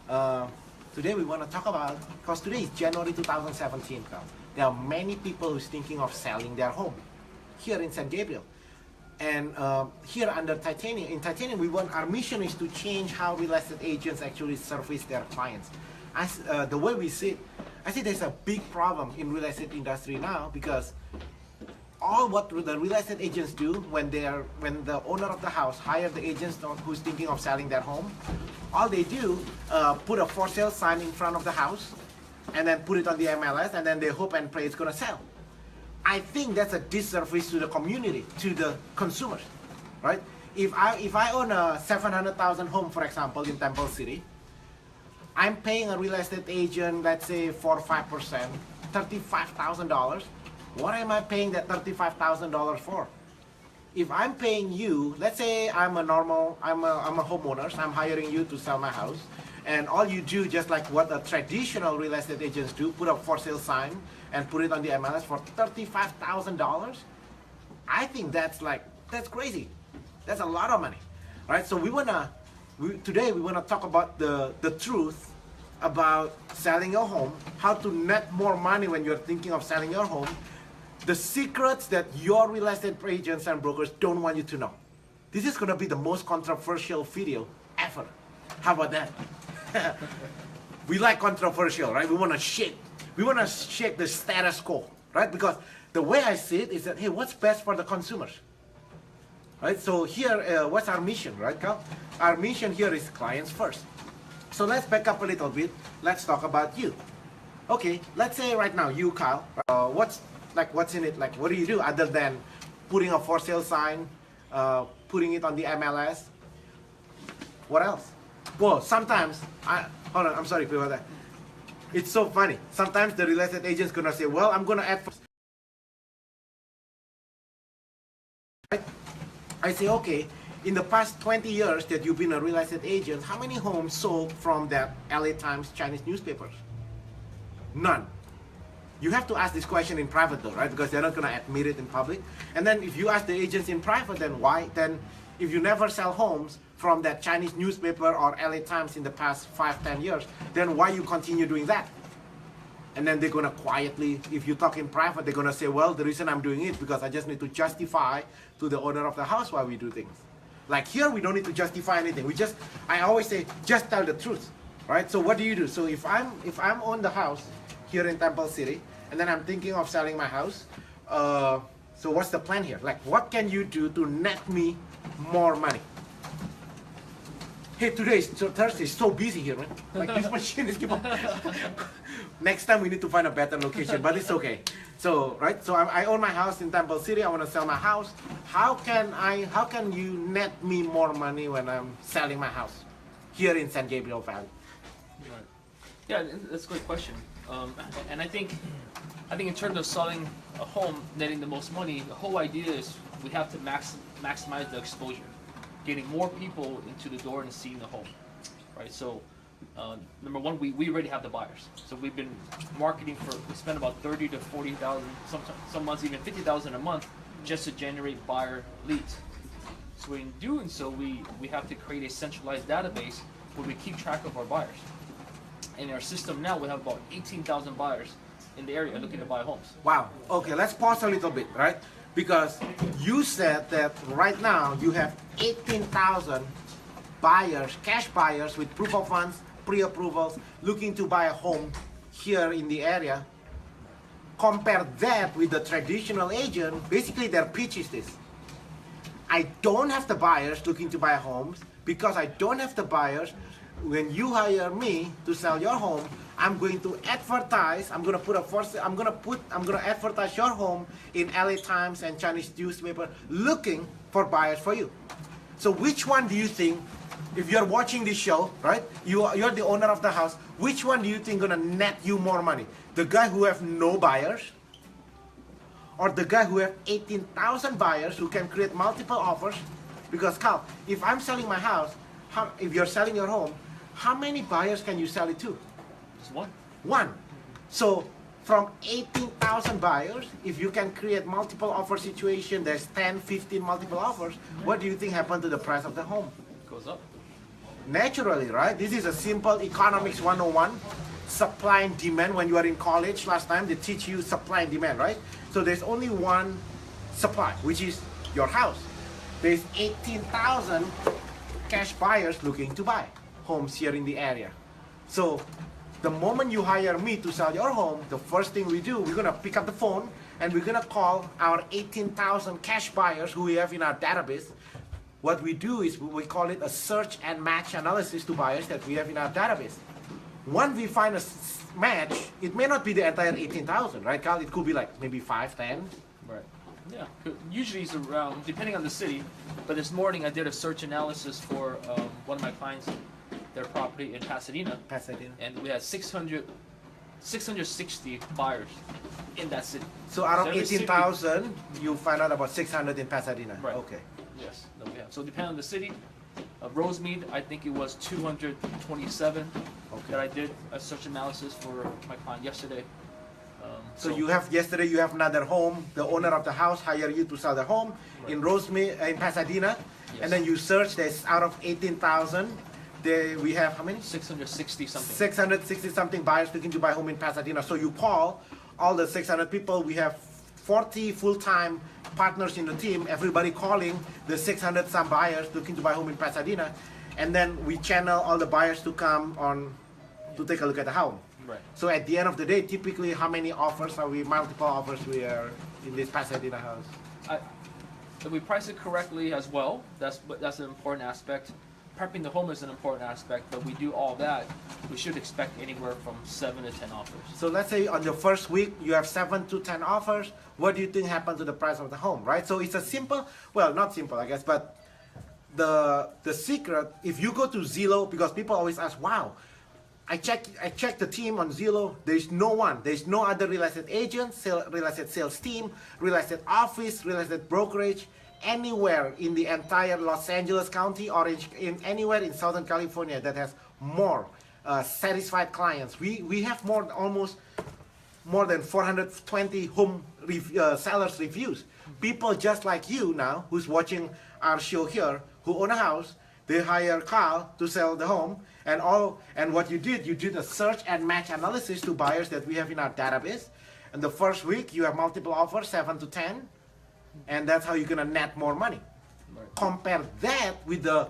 Uh, Today we want to talk about, because today is January 2017, Carl. There are many people who's thinking of selling their home here in San Gabriel. And here under Titanium, in Titanium, our mission is to change how real estate agents actually service their clients. The way we see it, I think there's a big problem in real estate industry now, because all what the real estate agents do when the owner of the house hire the agents who's thinking of selling their home, all they do put a for sale sign in front of the house and then put it on the MLS, and then they hope and pray it's gonna sell. I think that's a disservice to the community, to the consumers, right? If I own a 700,000 home, for example, in Temple City, I'm paying a real estate agent, let's say 4 or 5%, $35,000. What am I paying that $35,000 for? If I'm paying you, let's say I'm a homeowner, so I'm hiring you to sell my house, and all you do, just like what the traditional real estate agents do, put up for sale sign and put it on the MLS for $35,000, I think that's crazy. That's a lot of money, right? So today we wanna talk about the truth about selling your home, how to net more money when you're thinking of selling your home, the secrets that your real estate agents and brokers don't want you to know. This is gonna be the most controversial video ever. How about that? We like controversial, right? We wanna shake the status quo, right? Because the way I see it is that, hey, what's best for the consumers? Right? So here, what's our mission, right, Carl? Our mission here is clients first. So let's back up a little bit. Let's talk about you. Okay, let's say right now, you, Kyle, what's in it? Like, what do you do other than putting a for sale sign, putting it on the MLS? What else? Well, sometimes, hold on, I'm sorry about that. It's so funny. Sometimes the real estate agent's gonna say, well, I'm gonna add. I say, okay, in the past 20 years that you've been a real estate agent, how many homes sold from that LA Times Chinese newspapers? None. You have to ask this question in private though, right? Because they're not gonna admit it in public. And then if you ask the agents in private, then why? Then if you never sell homes from that Chinese newspaper or LA Times in the past 5-10 years, then why you continue doing that? And then they're gonna quietly, if you talk in private, they're gonna say, well, the reason I'm doing it is because I just need to justify to the owner of the house why we do things. Like here, we don't need to justify anything. I always say, just tell the truth, right? So what do you do? So if I'm on the house here in Temple City, and then I'm thinking of selling my house, so what's the plan here? Like, what can you do to net me more money? Hey, today is Thursday, it's so busy here, man. Like this machine is keep on. Next time we need to find a better location, but it's okay. So, right, so I own my house in Temple City, I want to sell my house. How can you net me more money when I'm selling my house here in San Gabriel Valley? Right. Yeah, that's a great question. And I think in terms of selling a home, netting the most money, the whole idea is we have to maximize the exposure, getting more people into the door and seeing the home, right? So, number one, we already have the buyers. So we've been marketing we spend about $30,000 to $40,000, some months even $50,000 a month just to generate buyer leads. So in doing so, we have to create a centralized database where we keep track of our buyers. In our system now, we have about 18,000 buyers in the area looking to buy homes. Wow. Okay, let's pause a little bit, right? Because you said that right now you have 18,000 buyers, cash buyers with proof of funds, pre-approvals, looking to buy a home here in the area. Compare that with the traditional agent. Basically, their pitch is this: I don't have the buyers looking to buy homes. Because I don't have the buyers, when you hire me to sell your home, I'm going to advertise. I'm gonna advertise your home in LA Times and Chinese newspaper, looking for buyers for you. So which one do you think, if you're watching this show, right? You're the owner of the house. Which one do you think gonna net you more money? The guy who have no buyers, or the guy who have 18,000 buyers who can create multiple offers? Because Carl, if I'm selling my house, if you're selling your home, how many buyers can you sell it to? Just one. One. So from 18,000 buyers, if you can create multiple offer situation, there's 10, 15 multiple offers, what do you think happened to the price of the home? It goes up. naturally, right? This is a simple economics 101, supply and demand. When you are in college last time, they teach you supply and demand, right? So there's only one supply, which is your house. There's 18,000 cash buyers looking to buy homes here in the area. So the moment you hire me to sell your home, the first thing we do, we're gonna pick up the phone and we're gonna call our 18,000 cash buyers who we have in our database. What we do is we call it a search and match analysis to buyers that we have in our database. Once we find a match, it may not be the entire 18,000, right, Carl? It could be like maybe 5, 10. Right. Yeah. Usually it's around, depending on the city. But this morning I did a search analysis for one of my clients, their property in Pasadena. And we had 660 buyers in that city. So out of 18,000, you find out about 600 in Pasadena. Right. Okay. Yes. No, yeah. So depending on the city, Rosemead, I think it was 227 that I did a search analysis for my client yesterday. So you have yesterday you have another home. The owner of the house hired you to sell the home in Rosemead in Pasadena, and then you search. There's out of 18,000. We have how many? 660 something. 660 something buyers looking to buy home in Pasadena. So you call all the 600 people. We have 40 full-time partners in the team. Everybody calling the 600 some buyers looking to buy home in Pasadena, and then we channel all the buyers to come on to take a look at the home. Right. So at the end of the day, typically how many offers are we, multiple offers we are in this Pasadena house? If we price it correctly as well, that's an important aspect. Prepping the home is an important aspect, but we do all that, we should expect anywhere from 7 to 10 offers. So let's say on the first week you have 7 to 10 offers. What do you think happened to the price of the home, right? So it's a simple, well, not simple I guess, but the secret, if you go to Zillow, because people always ask, wow, I checked the team on Zillow. There's no one. There's no other real estate agent, real estate sales team, real estate office, real estate brokerage, anywhere in the entire Los Angeles County, Orange, anywhere in Southern California that has more satisfied clients. We have almost more than 420 home sellers reviews. People just like you now, who's watching our show here, who own a house. They hire Carl to sell the home, and what you did a search and match analysis to buyers that we have in our database. And the first week you have multiple offers, 7 to 10, and that's how you're gonna net more money. Right. Compare that with the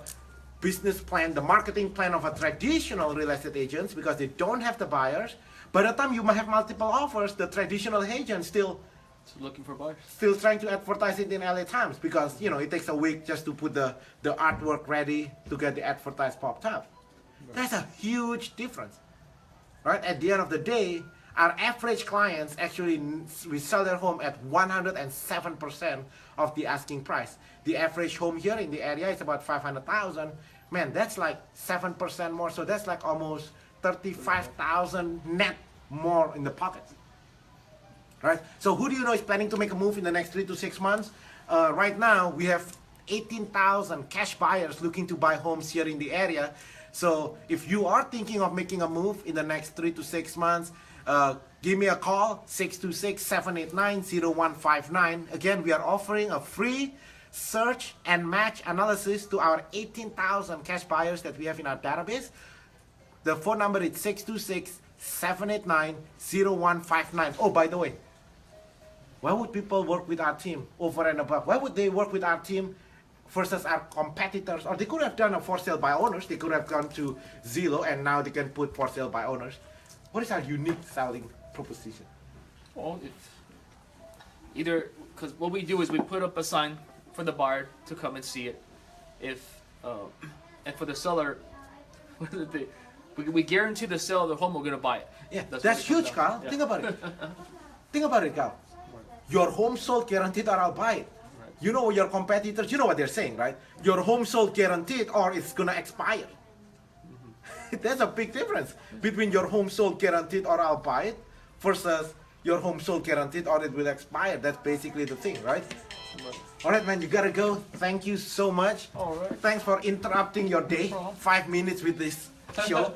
business plan, the marketing plan of a traditional real estate agents, because they don't have the buyers. By the time you might have multiple offers, the traditional agent still looking for buyers. Still trying to advertise it in LA Times, because it takes a week just to put the artwork ready to get the advertise popped up. Right. That's a huge difference, right? At the end of the day, our average clients actually, we sell their home at 107% of the asking price. The average home here in the area is about 500,000. Man, that's like 7% more. So that's like almost 35,000 net more in the pockets. Right? So who do you know is planning to make a move in the next 3 to 6 months? Right now, we have 18,000 cash buyers looking to buy homes here in the area. So if you are thinking of making a move in the next 3 to 6 months, give me a call, 626-789-0159. Again, we are offering a free search and match analysis to our 18,000 cash buyers that we have in our database. The phone number is 626-789-0159. Oh, by the way, why would people work with our team over and above? Why would they work with our team versus our competitors? Or they could have done a for sale by owners. They could have gone to Zillow and now they can put for sale by owners. What is our unique selling proposition? Well, either because what we do is we put up a sign for the buyer to come and see it. And for the seller, we guarantee the sale of the home, we're going to buy it. Yeah, that's huge, Carl. Yeah. Think about it. Think about it, Carl. Your home sold guaranteed or I'll buy it. Right. You know your competitors, you know what they're saying, right? Your home sold guaranteed or it's going to expire. There's a big difference between your home sold guaranteed or I'll buy it versus your home sold guaranteed or it will expire. That's basically the thing, right? All right, man, you gotta go. Thank you so much. All right. Thanks for interrupting your day. 5 minutes with this show.